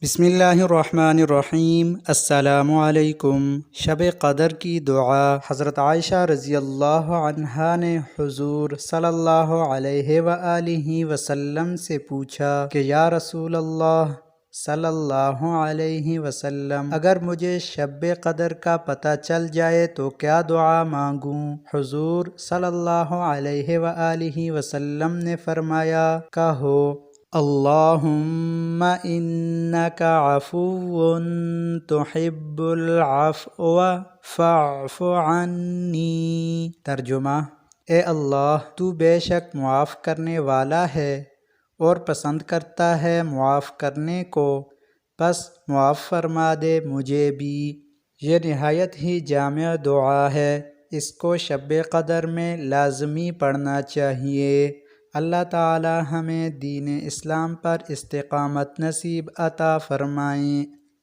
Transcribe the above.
بسم اللہ الرحمن الرحیم۔ السلام علیکم۔ شب قدر کی دعا۔ حضرت عائشہ رضی اللہ عنہا نے حضور صلی اللہ علیہ وآلہ وسلم سے پوچھا کہ یا رسول اللہ صلی اللہ علیہ وسلم، اگر مجھے شب قدر کا پتہ چل جائے تو کیا دعا مانگوں؟ حضور صلی اللہ علیہ وآلہ وسلم نے فرمایا، کہو اللہم انک عفو تحب العفو فاعف عنی۔ ترجمہ: اے اللہ، تو بے شک معاف کرنے والا ہے اور پسند کرتا ہے معاف کرنے کو، پس معاف فرما دے مجھے بھی۔ یہ نہایت ہی جامع دعا ہے، اس کو شب قدر میں لازمی پڑھنا چاہیے۔ اللہ تعالی ہمیں دین اسلام پر استقامت نصیب عطا فرمائیں۔